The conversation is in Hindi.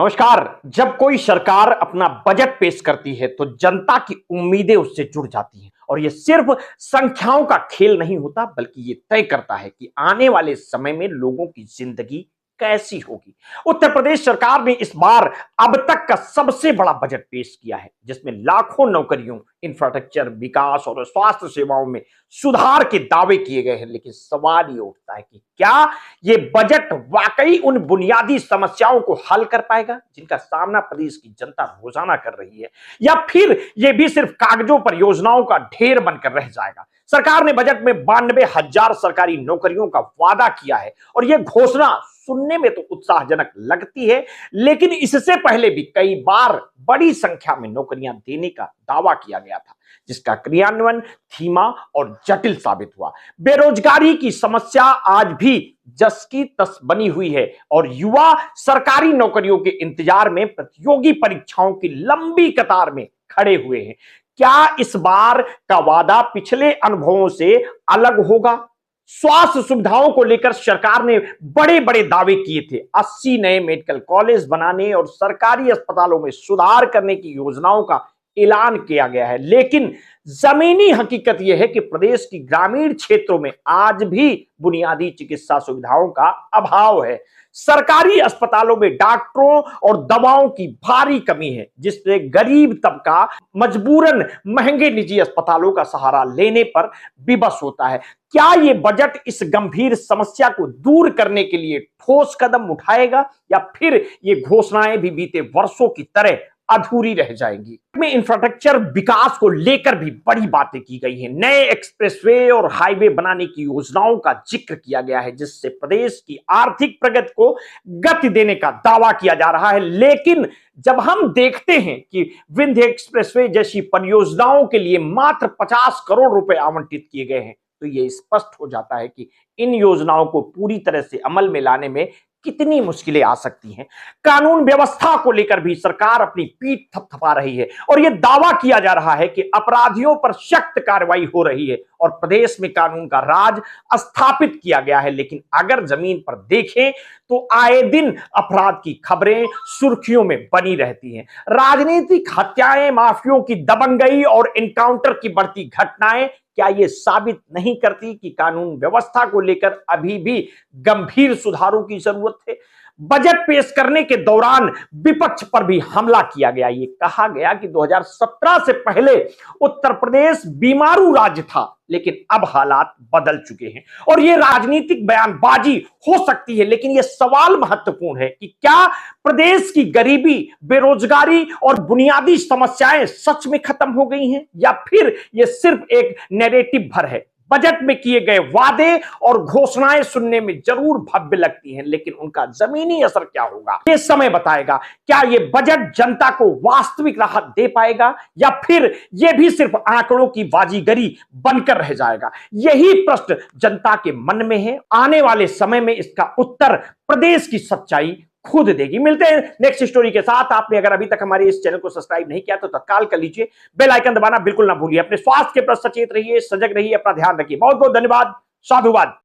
नमस्कार। जब कोई सरकार अपना बजट पेश करती है तो जनता की उम्मीदें उससे जुड़ जाती हैं और ये सिर्फ संख्याओं का खेल नहीं होता बल्कि ये तय करता है कि आने वाले समय में लोगों की जिंदगी कैसी होगी। उत्तर प्रदेश सरकार ने इस बार अब तक का सबसे बड़ा बजट पेश किया है जिसमें लाखों नौकरियों, इंफ्रास्ट्रक्चर, विकास और स्वास्थ्य सेवाओं में सुधार के दावे किए गए हैं। लेकिन सवाल ये उठता है कि क्या ये बजट वाकई उन बुनियादी समस्याओं को हल कर पाएगा जिनका सामना प्रदेश की जनता रोजाना कर रही है, या फिर ये भी सिर्फ कागजों पर योजनाओं का ढेर बनकर रह जाएगा। सरकार ने बजट में 92,000 सरकारी नौकरियों का वादा किया है और यह घोषणा सुनने में तो उत्साहजनक लगती है, लेकिन इससे पहले भी कई बार बड़ी संख्या में नौकरियां देने का दावा किया गया था जिसका क्रियान्वयन धीमा और जटिल साबित हुआ। बेरोजगारी की समस्या आज भी जस की तस बनी हुई है और युवा सरकारी नौकरियों के इंतजार में प्रतियोगी परीक्षाओं की लंबी कतार में खड़े हुए हैं। क्या इस बार का वादा पिछले अनुभवों से अलग होगा? स्वास्थ्य सुविधाओं को लेकर सरकार ने बड़े बड़े दावे किए थे। 80 नए मेडिकल कॉलेज बनाने और सरकारी अस्पतालों में सुधार करने की योजनाओं का ऐलान किया गया है, लेकिन जमीनी हकीकत यह है कि प्रदेश की ग्रामीण क्षेत्रों में आज भी बुनियादी चिकित्सा सुविधाओं का अभाव है। सरकारी अस्पतालों में डॉक्टरों और दवाओं की भारी कमी है जिससे गरीब तबका मजबूरन महंगे निजी अस्पतालों का सहारा लेने पर विवश होता है। क्या ये बजट इस गंभीर समस्या को दूर करने के लिए ठोस कदम उठाएगा या फिर ये घोषणाएं भी बीते वर्षों की तरह अधूरी रह जाएंगी? में इंफ्रास्ट्रक्चर विकास को लेकर भी बड़ी बातें की गई हैं। नए एक्सप्रेसवे और हाईवे बनाने की योजनाओं का जिक्र किया गया है जिससे प्रदेश की आर्थिक प्रगति को गति देने का दावा किया जा रहा है। लेकिन जब हम देखते हैं कि विंध्य एक्सप्रेसवे जैसी परियोजनाओं के लिए मात्र 50 करोड़ रुपए आवंटित किए गए हैं तो यह स्पष्ट हो जाता है कि इन योजनाओं को पूरी तरह से अमल में लाने में कितनी मुश्किलें आ सकती हैं। कानून व्यवस्था को लेकर भी सरकार अपनी पीठ थपथपा रही है और यह दावा किया जा रहा है कि अपराधियों पर सख्त कार्रवाई हो रही है और प्रदेश में कानून का राज स्थापित किया गया है। लेकिन अगर जमीन पर देखें तो आए दिन अपराध की खबरें सुर्खियों में बनी रहती हैं। राजनीतिक हत्याएं, माफियों की दबंगई और एनकाउंटर की बढ़ती घटनाएं क्या ये साबित नहीं करती कि कानून व्यवस्था को लेकर अभी भी गंभीर सुधारों की जरूरत है? बजट पेश करने के दौरान विपक्ष पर भी हमला किया गया। ये कहा गया कि 2017 से पहले उत्तर प्रदेश बीमारू राज्य था, लेकिन अब हालात बदल चुके हैं और ये राजनीतिक बयानबाजी हो सकती है, लेकिन ये सवाल महत्वपूर्ण है कि क्या प्रदेश की गरीबी, बेरोजगारी और बुनियादी समस्याएं सच में खत्म हो गई हैं या फिर ये सिर्फ एक नैरेटिव भर है? बजट में किए गए वादे और घोषणाएं सुनने में जरूर भव्य लगती हैं, लेकिन उनका जमीनी असर क्या होगा ये समय बताएगा। क्या ये बजट जनता को वास्तविक राहत दे पाएगा या फिर ये भी सिर्फ आंकड़ों की बाजीगरी बनकर रह जाएगा? यही प्रश्न जनता के मन में है। आने वाले समय में इसका उत्तर प्रदेश की सच्चाई खुद देगी। मिलते हैं नेक्स्ट स्टोरी के साथ। आपने अगर अभी तक हमारे इस चैनल को सब्सक्राइब नहीं किया तो तत्काल कर लीजिए। बेल आइकन दबाना बिल्कुल ना भूलिए। अपने स्वास्थ्य के प्रति सचेत रहिए, सजग रहिए, अपना ध्यान रखिए। बहुत बहुत धन्यवाद। साधुवाद।